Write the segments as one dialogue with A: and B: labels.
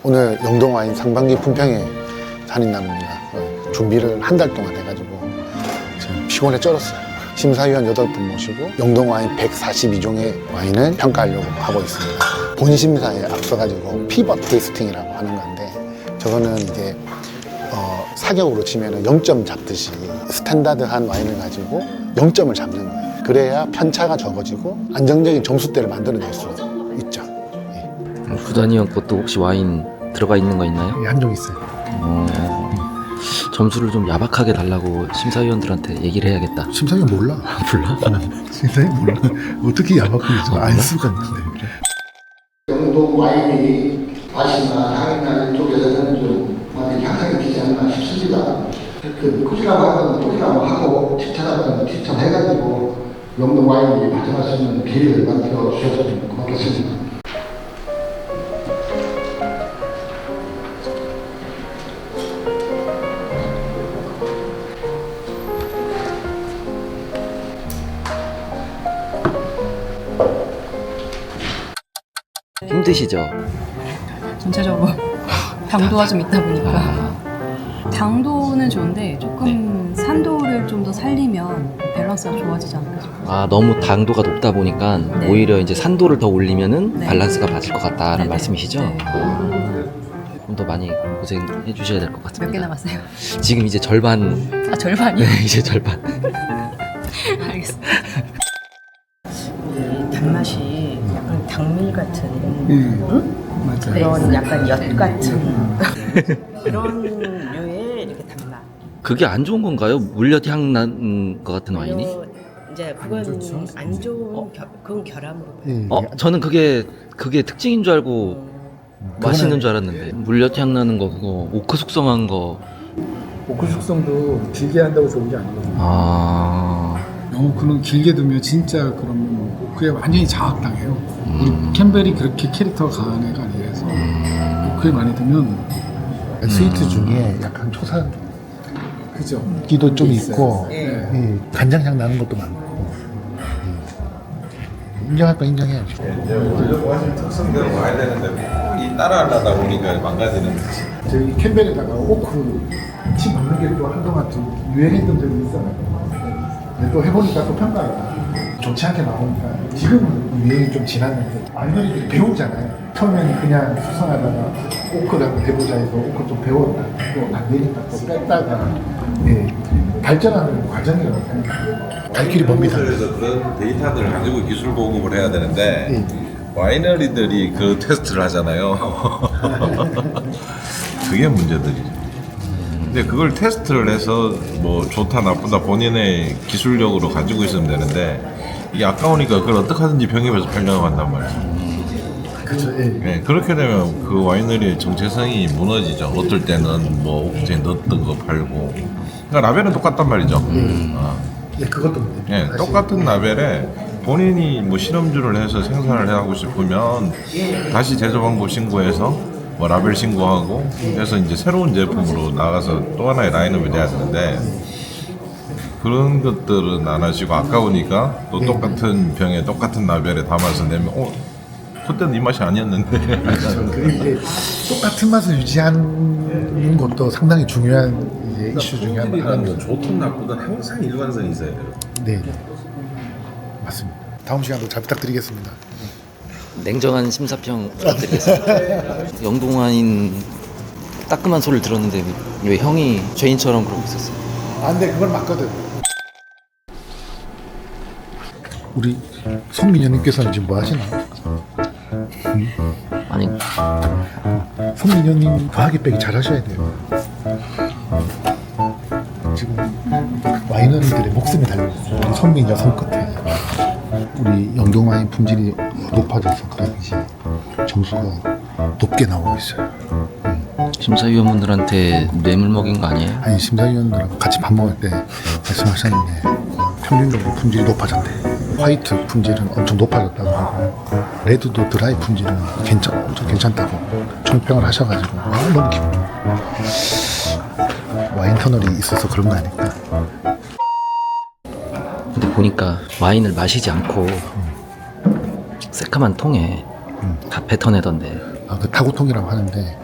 A: 오늘 영동와인 상반기 품평회 한인남입니다. 준비를 한 달 동안 해가지고 지금 피곤해 쩔었어요. 심사위원 8분 모시고 영동와인 142종의 와인을 평가하려고 하고 있습니다. 본심사에 앞서가지고 피벗 테이스팅이라고 하는 건데, 저거는 이제 사격으로 치면 0점 잡듯이 스탠다드한 와인을 가지고 0점을 잡는 거예요. 그래야 편차가 적어지고 안정적인 점수대를 만들어낼 수 있죠.
B: 구단이 형 것도 혹시 와인 들어가 있는 거 있나요?
A: 한 종 있어요.
B: 점수를 좀 야박하게 달라고 심사위원들한테 얘기를 해야겠다.
A: 심사위원 몰라.
B: 몰라?
A: 심사위원 몰라. 어떻게 야박하게 알 수가 있는데.
C: 영동 와인이 아시나 향이나 이쪽에서는 좀 향상이 되지 않나 싶습니다. 그 꾸지라고 하면 꾸지라고 하고 tip천하면 tip천해가지고 영동 와인이 발전할 수 있는 기회를 만들어 주셨으면 고맙겠습니다.
B: 힘드시죠?
D: 전체적으로 당도가 좀 있다 보니까 당도는 좋은데 조금 산도를 좀 더 살리면 밸런스가 좋아지지 않을까 싶어요.
B: 아, 너무 당도가 높다 보니까
D: 네.
B: 오히려 이제 산도를 더 올리면은
D: 네.
B: 밸런스가 맞을 것 같다라는
D: 네네.
B: 말씀이시죠?
D: 네.
B: 좀 더 많이 고생해 주셔야 될 것 같습니다.
D: 몇 개 남았어요?
B: 지금 이제 절반.
D: 아, 절반이요?
B: 네, 이제 절반.
D: 알겠습니다.
E: 단맛이 약간 당밀 같은
A: 맞아요.
E: 그런 약간 엿 같은 그런 류의 이렇게 단맛.
B: 그게 안 좋은 건가요? 물엿 향 난 것 같은 와인이?
E: 이제 그건 안 좋은 그건 결함으로 봐요.
B: 저는 그게 특징인 줄 알고 맛있는 줄 알았는데, 물엿 향 나는 거, 그거 오크 숙성한 거.
F: 오크 숙성도 길게 한다고 좋은 게 아니거든요.
G: 오크는 길게 두면 진짜 그럼 오크에 완전히 장악당해요. 우리 캠벨이 그렇게 캐릭터가 강한 애가 아니라서 오크에 많이 두면
A: 스위트 중에 약간 초산
G: 그죠.
A: 기도 좀
G: 있어요.
A: 있고 간장향 나는 것도 많고. 인정할 거 인정해야죠.
H: 완전 특성대로 와야 되는데 이 따라하려다 보니까 망가지는 거지.
G: 저희 캠벨에다가 오크 칩 넣는 게 또 한동안 좀 유행했던 적이 있어요. 근데 또 해보니까 또 평가가 좋지 않게 나오니까 지금은 유행이 좀 지났는데 완전히 배우잖아요. 처음에는 그냥 수성하다가 오크를 한번 해보자 해서 오크 좀 배웠다. 또 안 되니까 또 뺐다가 발전하는 과정이라고 생각해요.
A: 갈 길이 멉니다.
H: 그래서 그런 데이터들을 가지고 기술 보급을 해야 되는데 와이너리들이 그 테스트를 하잖아요. 그게 문제들이죠. 근데 그걸 테스트를 해서 뭐 좋다 나쁘다 본인의 기술력으로 가지고 있으면 되는데 이게 아까우니까 그걸 어떻게 하든지 병입해서 팔려고 한단 말이죠.
G: 그렇죠.
H: 네, 그렇게 되면 그 와이너리의 정체성이 무너지죠. 어떨 때는 뭐 옥제에 넣었던 거 팔고. 그러니까 라벨은 똑같단 말이죠.
G: 그것도 문제죠.
H: 예, 똑같은 라벨에 본인이 뭐 실험주를 해서 생산을 하고 싶으면 다시 제조 방법 신고해서 뭐 라벨 신고하고 해서 이제 새로운 제품으로 나가서 또 하나의 라인업이 돼야 되는데 그런 것들은 안 하시고 아까우니까 또 똑같은 병에 똑같은 라벨에 담아서 내면 그때는 이 맛이 아니었는데.
A: 이게 똑같은 맛을 유지하는 것도 상당히 중요한 이제 이슈 중에 하나인데.
H: 좋든 나쁘든 항상 일관성이 있어야 돼요.
A: 네, 맞습니다. 다음 시간도 잘 부탁드리겠습니다.
B: 냉정한 심사평 부탁드리겠습니다. 영동와인 따끔한 소리를 들었는데 왜 형이 죄인처럼 그러고 있었어요?
A: 근데 그건 맞거든. 우리 손민현님께서는 지금 뭐 하시나?
B: 아니,
A: 손민현님 과하게 빼기 잘 하셔야 돼요. 지금 와이너리들의 목숨이 달려있어요. 우리 손민현 손끝에. 우리 영동와인 품질이 높아져서 그런지 점수가 높게 나오고 있어요.
B: 심사위원분들한테 뇌물 먹인 거 아니에요?
A: 아니, 심사위원들하고 같이 밥 먹을 때 말씀하셨는데 평균적으로 품질이 높아졌대. 화이트 품질은 엄청 높아졌다고 하고 레드도 드라이 품질은 엄청 괜찮다고 총평을 하셔가지고 너무 기뻐. 와인 터널이 있어서 그런 거 아닐까.
B: 근데 보니까 와인을 마시지 않고 새카만 통에 다 뱉어내던데
A: 그 타고통이라고 하는데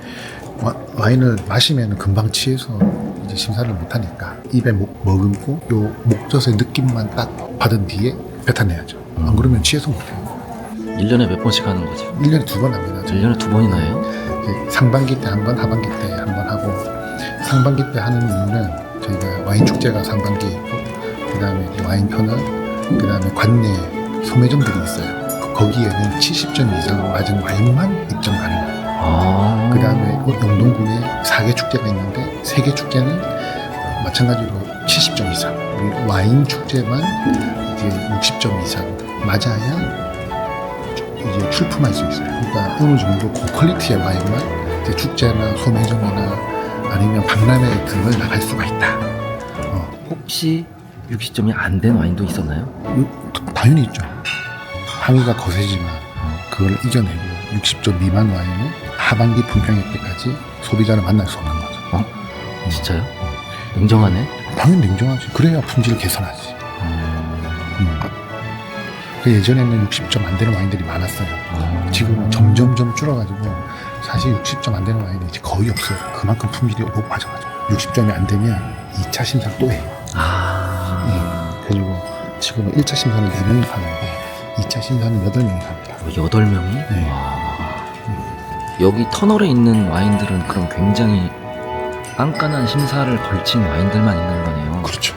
A: 와인을 마시면 금방 취해서 이제 심사를 못하니까 입에 머금고 요 목젖의 느낌만 딱 받은 뒤에 뱉어내야죠. 안 그러면 취해서 못해요.
B: 1년에 몇 번씩 하는 거죠?
A: 1년에 2번 합니다.
B: 1년에 2번이나 해요?
A: 이제 상반기 때 한 번, 하반기 때 한 번 하고 상반기 때 하는 이유는 저희가 와인 축제가 상반기에 있고 그 다음에 와인 터널, 그 다음에 관내 소매점들이 있어요. 거기에는 70점 이상 맞은 와인만 입점 가능해요. 그 다음에 영동군에 4개 축제가 있는데 3개 축제는 마찬가지로 70점 이상. 우리 와인 축제만 이제 60점 이상 맞아야 이제 출품할 수 있어요. 그러니까 어느 정도 고퀄리티의 와인만 이제 축제나 소매점이나 아니면 박람회 등을 나갈 수가 있다.
B: 혹시 60점이 안 된 와인도 있었나요?
A: 당연히 있죠. 항의가 거세지만 그걸 이겨내고 60점 미만 와인은 하반기 품평회 때까지 소비자를 만날 수 없는 거죠.
B: 진짜요? 냉정하네?
A: 당연히 냉정하지. 그래야 품질을 개선하지. 그 예전에는 60점 안 되는 와인들이 많았어요. 지금은 점점점 줄어가지고 사실 60점 안 되는 와인이 이제 거의 없어요. 그만큼 품질이 높아져가지고 60점이 안 되면 2차 심사를 또 해요. 그리고 지금은 1차 심사는 4명이 하는데 2차 심사는 8명이 합니다.
B: 8명이?
A: 네.
B: 여기 터널에 있는 와인들은 그럼 굉장히 깐깐한 심사를 걸친 와인들만 있는 거네요.
A: 그렇죠.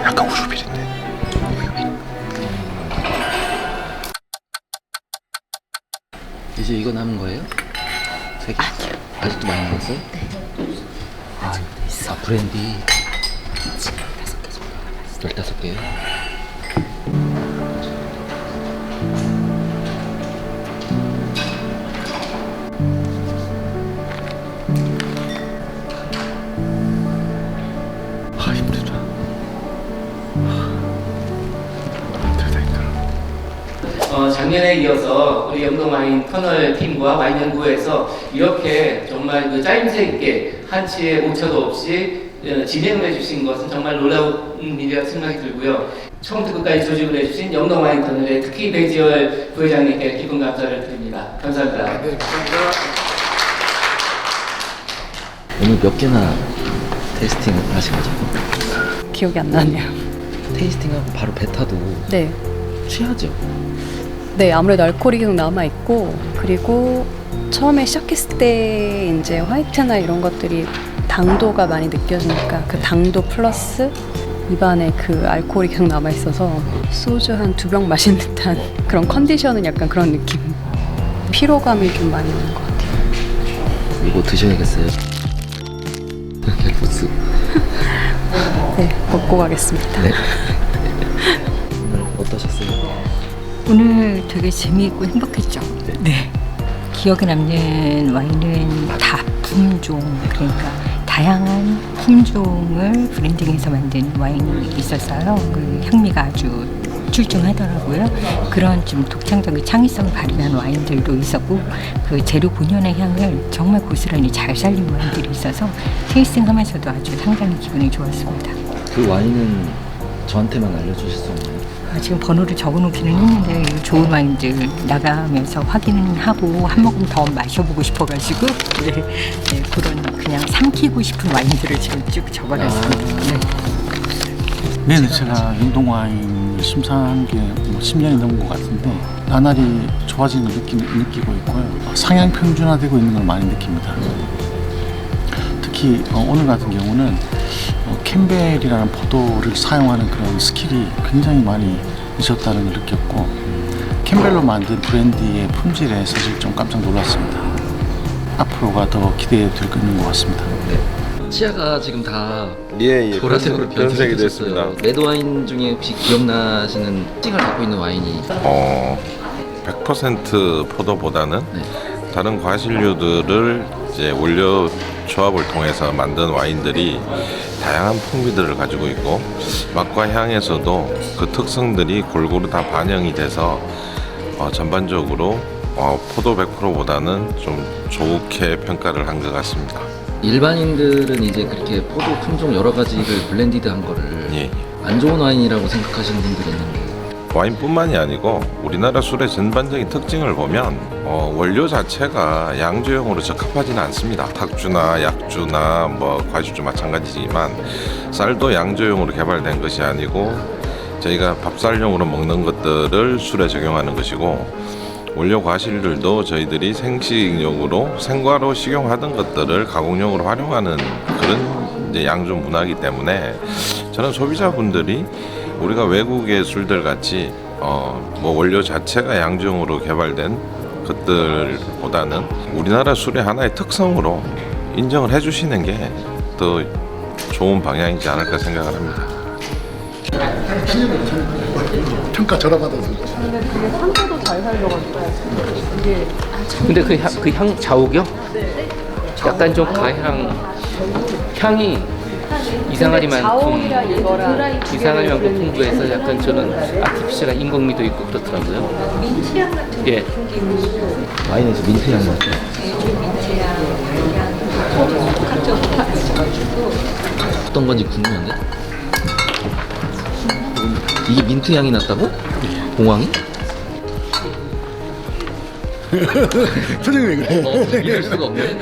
A: 약간 우유비린데.
B: 이제 이거 남은 거예요? 3개? 아니요. 아직도 많이 남았어요? 네. 브랜디 15개요? 힘들어.
I: 작년에 이어서 우리 영동와인 터널 팀과 와인연구회에서 이렇게 정말 그 짜임새 있게 한치의 오차도 없이 진행을 해주신 것은 정말 놀라운 일이라고 생각이 들고요. 처음부터 끝까지 조직을 해주신 영동와인 터널의 특히 배지열 부회장님께 깊은 감사를 드립니다. 감사합니다.
F: 네, 감사합니다.
B: 오늘 몇 개나 테이스팅을 하신 거죠?
D: 기억이 안 나네요.
B: 테이스팅하고 바로 뱉어도
D: 네.
B: 취하죠?
D: 네, 아무래도 알코올이 계속 남아있고, 그리고 처음에 시작했을 때 이제 화이트나 이런 것들이 당도가 많이 느껴지니까 그 당도 플러스 입안에 그 알코올이 계속 남아있어서 소주 한 2병 마신 듯한 그런 컨디션은 약간 그런 느낌. 피로감이 좀 많이 오는 것 같아요.
B: 이거 드셔야겠어요. 갤푸스.
D: 네, 먹고 가겠습니다.
B: 네. 어떠셨어요?
E: 오늘 되게 재미있고 행복했죠. 네. 기억에 남는 와인은 다 품종, 그러니까 다양한 품종을 브랜딩해서 만든 와인이 있었어요. 그 향미가 아주 출중하더라고요. 그런 좀 독창적인 창의성을 발휘한 와인들도 있었고, 그 재료 본연의 향을 정말 고스란히 잘 살린 와인들이 있어서 테이스팅하면서도 아주 상당히 기분이 좋았습니다.
B: 그 와인은 저한테만 알려주실 수 없나요?
E: 지금 번호를 적어놓기는 했는데 좋은 와인들 나가면서 확인하고 한 모금 더 마셔보고 싶어가지고 네, 그런 그냥 삼키고 싶은 와인들을 지금 쭉 적어놨습니다.
J: 네, 제가 영동와인 심사한 게 뭐 10년이 넘은 것 같은데 나날이 좋아지는 느낌을 느끼고 있고요. 상향 평준화되고 있는 걸 많이 느낍니다. 특히 오늘 같은 경우는 캠벨이라는 포도를 사용하는 그런 스킬이 굉장히 많이 있었다는 걸 느꼈고, 캠벨로 만든 브랜디의 품질에 사실 좀 깜짝 놀랐습니다. 앞으로가 더 기대될 것 같습니다.
B: 치아가 지금 다
H: 예,
B: 보라색으로
H: 변색이
B: 됐어요.
H: 됐습니다.
B: 레드 와인 중에 혹시 기억나시는 특징을 갖고 있는 와인이
H: 100% 포도보다는
B: 네.
H: 다른 과실류들을 이제 원료 조합을 통해서 만든 와인들이 다양한 풍미들을 가지고 있고, 맛과 향에서도 그 특성들이 골고루 다 반영이 돼서 전반적으로 포도 100%보다는 좀 좋게 평가를 한 것 같습니다.
B: 일반인들은 이제 그렇게 포도 품종 여러 가지를 블렌디드한 거를
H: 예.
B: 안 좋은 와인이라고 생각하시는 분들이 있는데
H: 와인뿐만이 아니고 우리나라 술의 전반적인 특징을 보면 원료 자체가 양조용으로 적합하지는 않습니다. 탁주나 약주나 뭐 과주주 마찬가지지만 쌀도 양조용으로 개발된 것이 아니고 저희가 밥쌀용으로 먹는 것들을 술에 적용하는 것이고 원료 과실들도 저희들이 생식용으로 생과로 식용하던 것들을 가공용으로 활용하는 그런 이제 양조 문화이기 때문에 저는 소비자분들이 우리가 외국의 술들 같이 뭐 원료 자체가 양조용으로 개발된 것들보다는 우리나라 술의 하나의 특성으로 인정을 해주시는 게 더 좋은 방향이지 않을까 생각을 합니다.
G: 평가 절하받아서.
I: 근데 그 향 좌우겨? 약간 좀 향이 이상하리만큼 풍부해서 약간 저는 아티피셜한 인공미도 있고 그렇더라고요.
E: 민트향 같은
I: 예.
B: 와인에서 민트 향 나죠. 어떤 건지 궁금한데? 이게 민트 향이 났다고? 공황이?
A: 표정이 왜 그래?
B: 믿을 수가 없네.